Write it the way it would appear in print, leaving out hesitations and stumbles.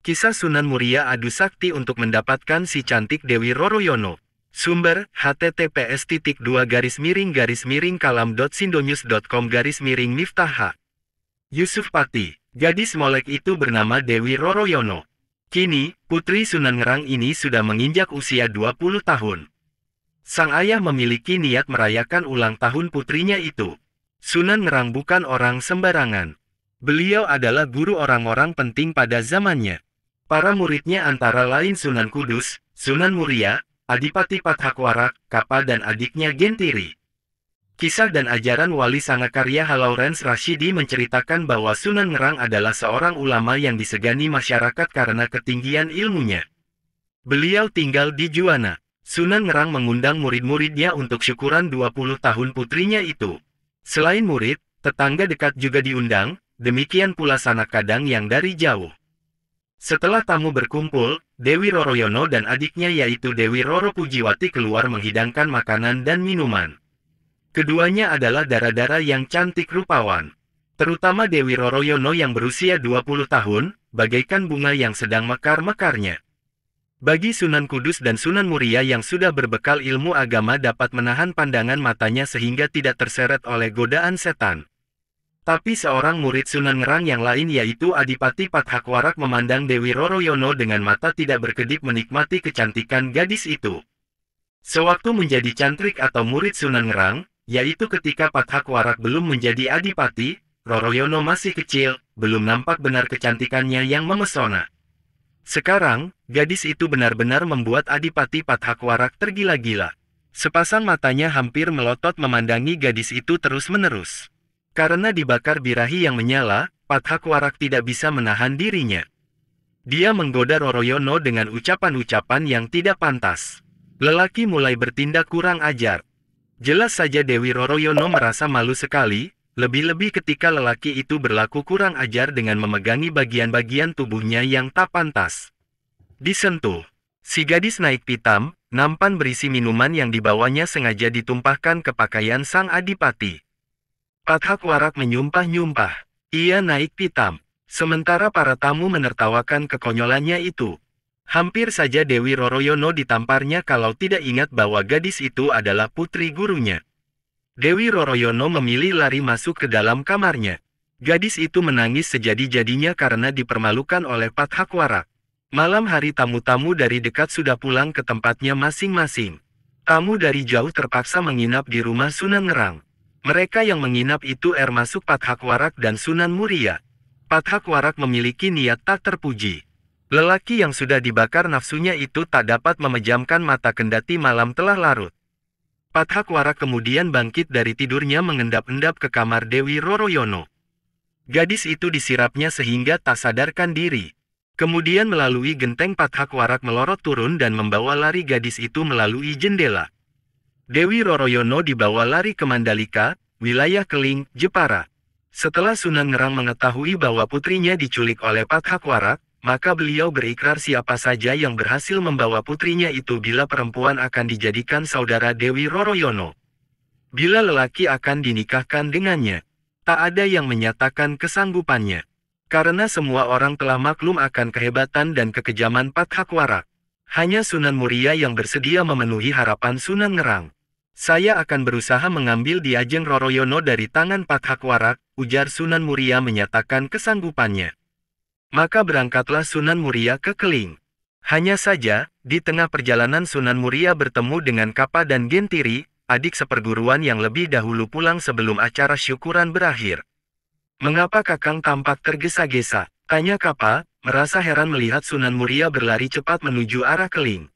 Kisah Sunan Muria adu sakti untuk mendapatkan si cantik Dewi Roroyono. Sumber, https://kalam.sindonews.com/miftah. Yusuf Pati, gadis molek itu bernama Dewi Roroyono. Kini, putri Sunan Ngerang ini sudah menginjak usia 20 tahun. Sang ayah memiliki niat merayakan ulang tahun putrinya itu. Sunan Ngerang bukan orang sembarangan. Beliau adalah guru orang-orang penting pada zamannya. Para muridnya antara lain Sunan Kudus, Sunan Muria, Adipati Pathakwarak, Kapa dan adiknya Gentiri. Kisah dan ajaran Wali Sangakarya Lawrence Rashidi menceritakan bahwa Sunan Ngerang adalah seorang ulama yang disegani masyarakat karena ketinggian ilmunya. Beliau tinggal di Juwana. Sunan Ngerang mengundang murid-muridnya untuk syukuran 20 tahun putrinya itu. Selain murid, tetangga dekat juga diundang, demikian pula sanak kadang yang dari jauh. Setelah tamu berkumpul, Dewi Roroyono dan adiknya yaitu Dewi Roro Pujiwati keluar menghidangkan makanan dan minuman. Keduanya adalah dara-dara yang cantik rupawan. Terutama Dewi Roroyono yang berusia 20 tahun, bagaikan bunga yang sedang mekar-mekarnya. Bagi Sunan Kudus dan Sunan Muria yang sudah berbekal ilmu agama dapat menahan pandangan matanya sehingga tidak terseret oleh godaan setan. Tapi seorang murid Sunan Ngerang yang lain yaitu Adipati Pathakwarak memandang Dewi Roroyono dengan mata tidak berkedip menikmati kecantikan gadis itu. Sewaktu menjadi cantrik atau murid Sunan Ngerang, yaitu ketika Pathakwarak belum menjadi adipati, Roroyono masih kecil, belum nampak benar kecantikannya yang memesona. Sekarang, gadis itu benar-benar membuat Adipati Pathakwarak tergila-gila. Sepasang matanya hampir melotot memandangi gadis itu terus-menerus. Karena dibakar birahi yang menyala, Pathakwarak tidak bisa menahan dirinya. Dia menggoda Roroyono dengan ucapan-ucapan yang tidak pantas. Lelaki mulai bertindak kurang ajar. Jelas saja Dewi Roroyono merasa malu sekali, lebih-lebih ketika lelaki itu berlaku kurang ajar dengan memegangi bagian-bagian tubuhnya yang tak pantas. Disentuh. Si gadis naik pitam, nampan berisi minuman yang dibawanya sengaja ditumpahkan ke pakaian sang adipati. Pathakwarak menyumpah-nyumpah. Ia naik pitam. Sementara para tamu menertawakan kekonyolannya itu. Hampir saja Dewi Roroyono ditamparnya kalau tidak ingat bahwa gadis itu adalah putri gurunya. Dewi Roroyono memilih lari masuk ke dalam kamarnya. Gadis itu menangis sejadi-jadinya karena dipermalukan oleh Pathakwarak. Malam hari tamu-tamu dari dekat sudah pulang ke tempatnya masing-masing. Tamu dari jauh terpaksa menginap di rumah Sunan Ngerang. Mereka yang menginap itu termasuk Pathakwarak dan Sunan Muria. Pathakwarak memiliki niat tak terpuji. Lelaki yang sudah dibakar nafsunya itu tak dapat memejamkan mata kendati malam telah larut. Pathakwarak kemudian bangkit dari tidurnya mengendap-endap ke kamar Dewi Roroyono. Gadis itu disirapnya sehingga tak sadarkan diri. Kemudian melalui genteng Pathakwarak melorot turun dan membawa lari gadis itu melalui jendela. Dewi Roroyono dibawa lari ke Mandalika, wilayah Keling, Jepara. Setelah Sunan Ngerang mengetahui bahwa putrinya diculik oleh Pathakwarak, maka beliau berikrar siapa saja yang berhasil membawa putrinya itu bila perempuan akan dijadikan saudara Dewi Roroyono. Bila lelaki akan dinikahkan dengannya. Tak ada yang menyatakan kesanggupannya. Karena semua orang telah maklum akan kehebatan dan kekejaman Pathakwarak. Hanya Sunan Muria yang bersedia memenuhi harapan Sunan Ngerang. Saya akan berusaha mengambil Diajeng Roroyono dari tangan Pathakwarak, ujar Sunan Muria menyatakan kesanggupannya. Maka berangkatlah Sunan Muria ke Keling. Hanya saja, di tengah perjalanan Sunan Muria bertemu dengan Kapa dan Gentiri, adik seperguruan yang lebih dahulu pulang sebelum acara syukuran berakhir. "Mengapa Kakang tampak tergesa-gesa?" tanya Kapa, merasa heran melihat Sunan Muria berlari cepat menuju arah Keling.